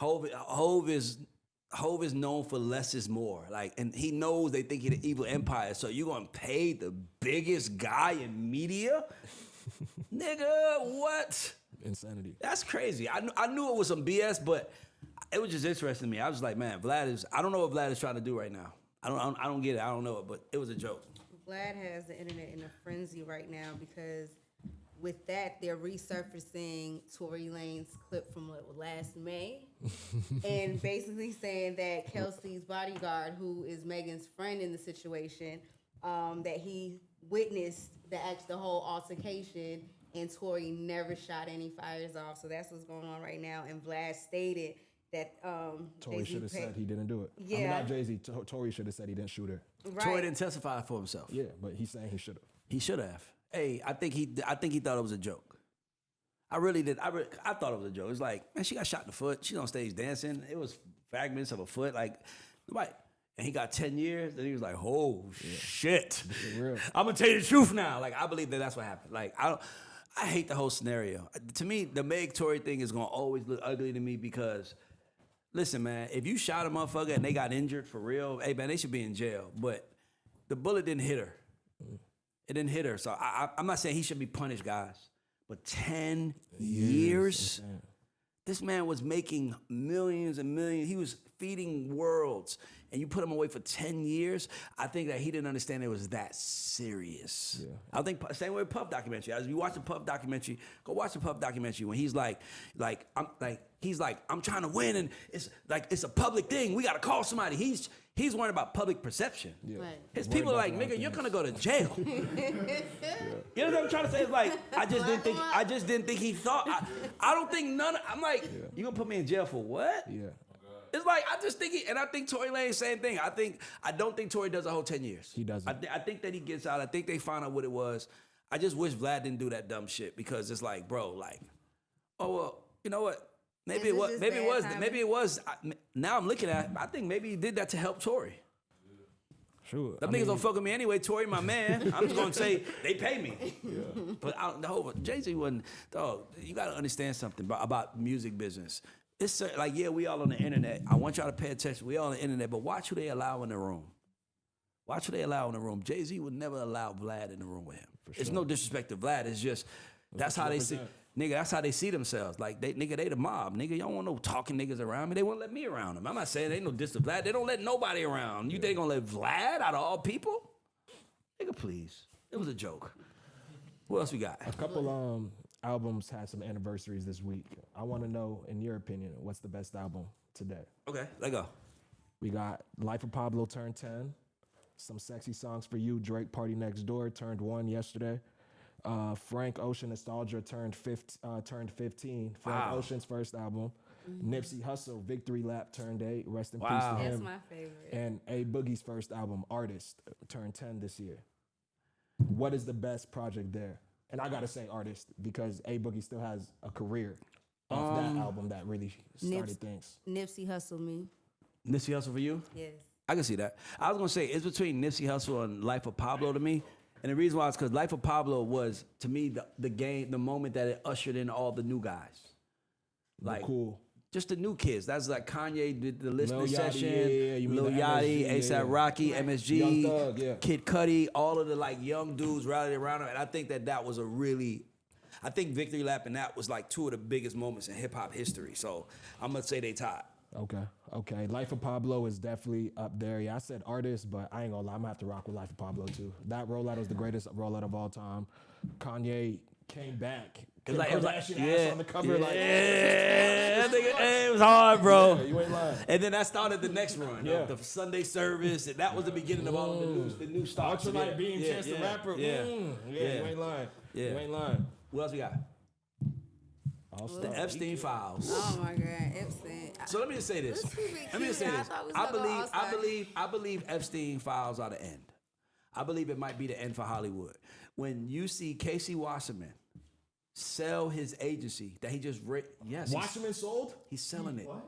Hove is known for less is more. Like, and he knows they think he's the evil empire. So you gonna pay the biggest guy in media? Nigga, what? Insanity. That's crazy. I knew it was some BS, but it was just interesting to me. I was like, man, I don't know what Vlad is trying to do right now. I don't get it. I don't know it, but it was a joke. Vlad has the internet in a frenzy right now because with that, they're resurfacing Tory Lanez clip from last May and basically saying that Kelsey's bodyguard, who is Megan's friend in the situation, that he witnessed the whole altercation and Tory never shot any fires off. So that's what's going on right now. And Vlad stated that Tory should have said he didn't do it. Yeah. I mean, not Jay-Z. Tory should have said he didn't shoot her. Right. Tory didn't testify for himself. Yeah, but he's saying he should have. He should have. Hey, I think he thought it was a joke. I really did. I thought it was a joke. It's like, man, she got shot in the foot. She's on stage dancing. It was fragments of a foot. Like, nobody. And he got 10 years. And he was like, oh, shit. I'm going to tell you the truth now. Like, I believe that's what happened. Like, I hate the whole scenario. To me, the Meg Tory thing is going to always look ugly to me because, listen, man, if you shot a motherfucker and they got injured for real, hey, man, they should be in jail. But the bullet didn't hit her. It didn't hit her. So I'm not saying he should be punished, guys. But 10 years? This man was making millions and millions. He was feeding worlds. And you put him away for 10 years? I think that he didn't understand it was that serious. Yeah. I think same way with Puff documentary. As you watch the Puff documentary, go watch the Puff documentary when he's I'm trying to win and it's a public thing. We gotta call somebody. He's worried about public perception. Yeah. Right. His people are like, nigga, you're gonna go to jail. You know what I'm trying to say? It's like, I just didn't think he thought. I don't think I'm like, you gonna put me in jail for what? Yeah. It's like, I just think I think Tory Lanez, same thing. I don't think Tory does a whole 10 years. He doesn't. I think that he gets out. I think they find out what it was. I just wish Vlad didn't do that dumb shit because it's like, bro, like, oh, well, you know what? Maybe it was. Now I'm looking at it, I think maybe he did that to help Tory. Sure. Them niggas don't fuck with me anyway. Tory, my man. I'm just gonna say they pay me. Yeah. But Jay-Z wasn't. Dog, you gotta understand something about music business. It's like, yeah, we all on the internet. I want y'all to pay attention. We all on the internet, but watch who they allow in the room. Watch who they allow in the room. Jay-Z would never allow Vlad in the room with him. Sure. It's no disrespect to Vlad. It's just that's how they see. Nigga, that's how they see themselves. Like, they the mob. Nigga, y'all don't want no talking niggas around me. They won't let me around them. I'm not saying they ain't no diss to Vlad. They don't let nobody around. You think they gonna let Vlad out of all people? Nigga, please. It was a joke. What else we got? A couple albums had some anniversaries this week. I want to know, in your opinion, what's the best album today? Okay, let go. We got Life of Pablo turned 10. Some Sexy Songs for You, Drake Party Next Door turned 1 yesterday. Frank Ocean Nostalgia turned 15. Frank Ocean's first album. Mm-hmm. Nipsey Hussle Victory Lap turned 8. Rest in peace to him. That's my favorite. And A Boogie's first album, Artist, turned 10 this year. What is the best project there? And I gotta say Artist because A Boogie still has a career off that album that really started things. Nipsey Hussle me. Nipsey Hussle for you? Yes. I can see that. I was gonna say it's between Nipsey Hussle and Life of Pablo to me. And the reason why is because Life of Pablo was, to me, the moment that it ushered in all the new guys. Like, cool. Just the new kids. That's like Kanye did the listening Lil Yachty, session, Lil Yachty, A$AP Rocky, MSG, Young Thug, Kid Cudi, all of the like young dudes rallied around him. And I think that was I think Victory Lap and that was like two of the biggest moments in hip hop history. So I'm gonna say they tied. Okay. Life of Pablo is definitely up there. Yeah, I said Artist, but I ain't gonna lie, I'm gonna have to rock with Life of Pablo too. That rollout was the greatest rollout of all time. Kanye came back. It was like ass on the cover, it was hard, bro. Yeah, you ain't lying. And then that started the next run, the Sunday service, and that was the beginning of all of the new stars. Ultralight Beam, Chance the Rapper. You ain't lying. Yeah. You ain't lying. What else we got? The Epstein files. Oh my God, Epstein. So let me just say this. I believe Epstein files are the end. I believe it might be the end for Hollywood. When you see Casey Wasserman sell his agency that he just yes. Wasserman sold? He's selling it. What?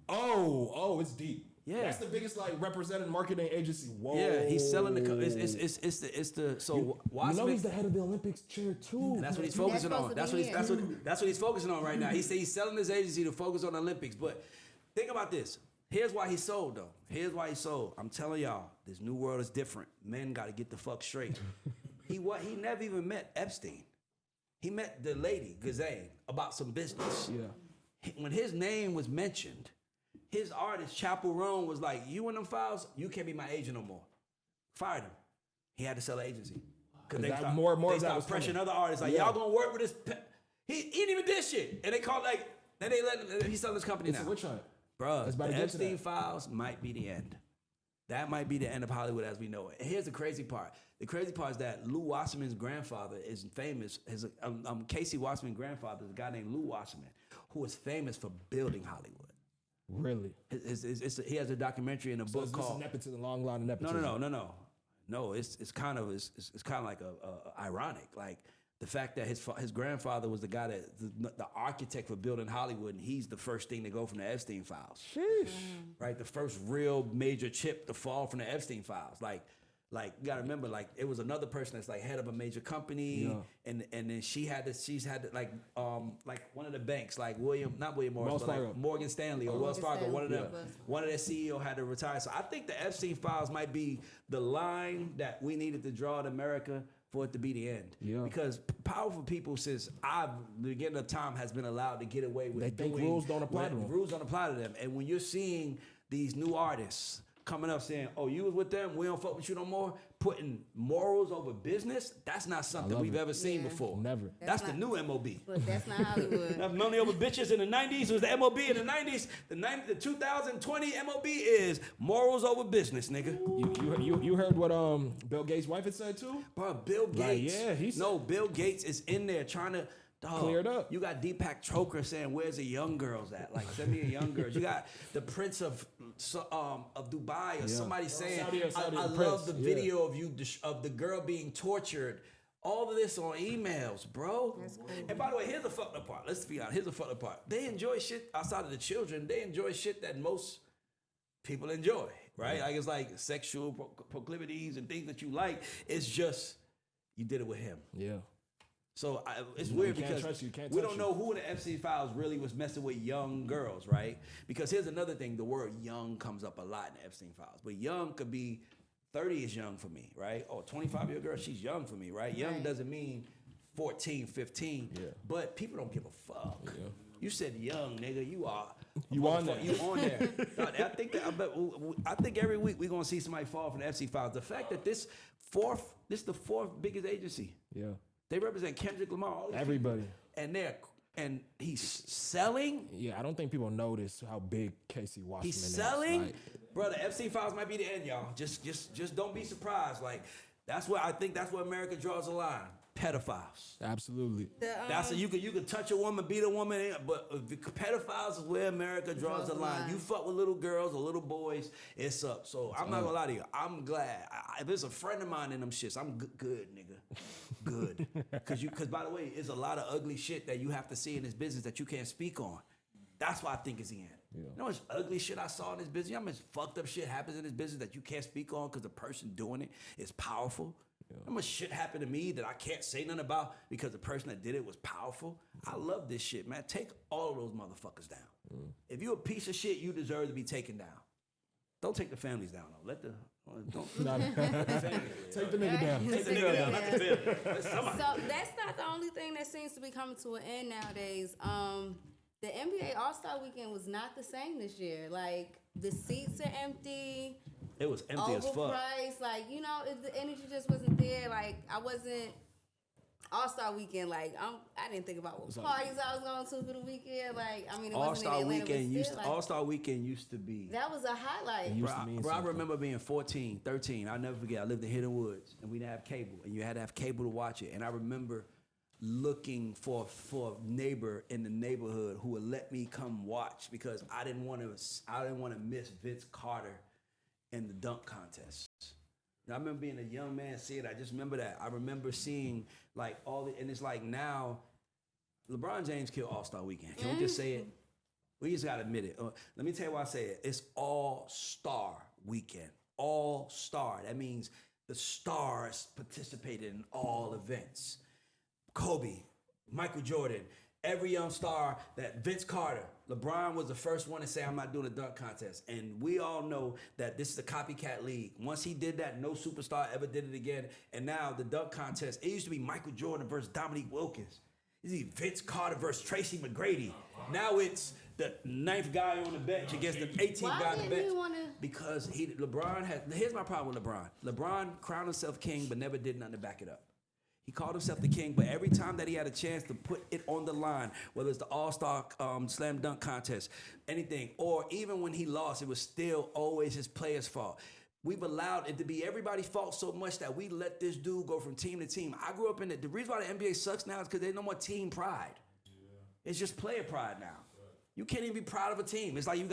Oh, it's deep. Yeah. That's the biggest like represented marketing agency. Whoa. Yeah, he's selling the. It's the. So Wasserman, he's the head of the Olympics chair too. and that's what he's focusing on. That's what he's focusing on right now. He said he's selling his agency to focus on the Olympics. But think about this. Here's why he sold though. Here's why he sold. I'm telling y'all, this new world is different. Men got to get the fuck straight. He never even met Epstein. He met the lady Ghislaine about some business. Yeah. When his name was mentioned, his artist Chapel Roan was like, "You in them files? You can't be my agent no more." Fired him. He had to sell the agency because they started pressuring other artists like, "Y'all gonna work with this?" He didn't even did shit, and they called like, then they let him. He's selling his company now. It's a witch hunt. Bruh, the Epstein files might be the end. That might be the end of Hollywood as we know it. And here's the crazy part. The crazy part is that Lou Wasserman's grandfather is famous. Casey Wasserman's grandfather is a guy named Lou Wasserman, who is famous for building Hollywood. Really? He has a documentary in a book called. Nepotism, long line of nepotism. No. It's kind of like a ironic, like the fact that his grandfather was the guy the architect for building Hollywood, and he's the first thing to go from the Epstein files. Sheesh. Right, the first real major chip to fall from the Epstein files. Like you gotta remember, like it was another person that's like head of a major company, and then she's had like one of the banks, like not William Morris, but like Morgan Stanley or Wells Fargo. One of their CEO had to retire. So I think the Epstein files might be the line that we needed to draw in America for it to be the end. Yeah. Because powerful people, since the beginning of time, has been allowed to get away with. They think rules don't apply to them. Rules don't apply to them, and when you're seeing these new artists coming up saying, "Oh, you was with them, we don't fuck with you no more," putting morals over business, that's not something we've ever seen before. Never. That's the new MOB. But that's not Hollywood. Money over bitches in the 90s was the MOB in the 90s. The 2020 MOB is morals over business, nigga. You heard what Bill Gates' wife had said too? Bro, Bill Gates. Like, Bill Gates is in there trying to clear it up. You got Deepak Chopra saying, "Where's the young girls at? Like, send me a young girls." You got the Prince of Dubai or somebody saying, "I love the video of you of the girl being tortured." All of this on emails, bro. That's crazy. And by the way, here's the fucked up part. Let's be honest. Here's the fucked up part. They enjoy shit outside of the children. They enjoy shit that most people enjoy, right? Like it's like sexual proclivities and things that you like. It's just you did it with him. Yeah. So it's weird because we don't know who in the Epstein files really was messing with young girls, right? Because here's another thing: the word "young" comes up a lot in the Epstein files. But young could be 30 is young for me, right? Or 25-year-old girl, she's young for me, right? Young doesn't mean 14, 15. Yeah. But people don't give a fuck. Yeah. You said young, nigga. You are. You on there. You on there. I think every week we're gonna see somebody fall from the Epstein files. The fact that this is the fourth biggest agency. Yeah. They represent Kendrick Lamar. Everybody. And he's selling. Yeah, I don't think people notice how big Casey Wasserman is. He's selling. Like, bro, the Epstein files might be the end, y'all. Just don't be surprised. Like that's where America draws the line. Pedophiles. Absolutely. You could touch a woman, beat a woman, but pedophiles is where America draws the line. You fuck with little girls or little boys, it's up. So I'm not gonna lie to you. I'm glad. If there's a friend of mine in them shits, I'm good, nigga. Good. Because by the way, there's a lot of ugly shit that you have to see in this business that you can't speak on. That's why I think it's the end. Yeah. You know how much ugly shit I saw in this business? You know how much fucked up shit happens in this business that you can't speak on because the person doing it is powerful? Yeah. How much shit happened to me that I can't say nothing about because the person that did it was powerful? I love this shit, man. Take all of those motherfuckers down. Mm. If you're a piece of shit, you deserve to be taken down. Don't take the families down, though. Let the family. Take the nigga down. Take the nigga down, not the family. So that's not the only thing that seems to be coming to an end nowadays. The NBA All-Star Weekend was not the same this year. Like, the seats are empty. It was empty as fuck. Overpriced. Like, the energy just wasn't there. Like, I wasn't All-Star Weekend. Like, I didn't think about what parties I was going to for the weekend. Like, I mean, it wasn't in Atlanta. All-Star Weekend used to be. That was a highlight. Bro, I remember being 14, 13. I'll never forget. I lived in Hidden Woods, and we didn't have cable, and you had to have cable to watch it. And I remember looking for a neighbor in the neighborhood who would let me come watch because I didn't want to miss Vince Carter in the dunk contest. And I remember being a young man seeing it. I just remember that. I remember seeing like and it's like now LeBron James killed All-Star Weekend. Can we just say it? We just gotta admit it. Let me tell you why I say it. It's all-star weekend. All-star. That means the stars participated in all events. Kobe, Michael Jordan, every young star that Vince Carter, LeBron was the first one to say, I'm not doing a dunk contest. And we all know that this is a copycat league. Once he did that, no superstar ever did it again. And now the dunk contest, it used to be Michael Jordan versus Dominique Wilkins. It's Vince Carter versus Tracy McGrady. Now it's the 9th guy on the bench against the 18th guy on the bench. Because here's my problem with LeBron. LeBron crowned himself king but never did nothing to back it up. He called himself the king, but every time that he had a chance to put it on the line, whether it's the All-Star Slam Dunk Contest, anything, or even when he lost, it was still always his players' fault. We've allowed it to be everybody's fault so much that we let this dude go from team to team. I grew up in the reason why the NBA sucks now is because there's no more team pride. Yeah. It's just player pride now. You can't even be proud of a team. It's like I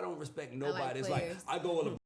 don't respect nobody. It's like I go with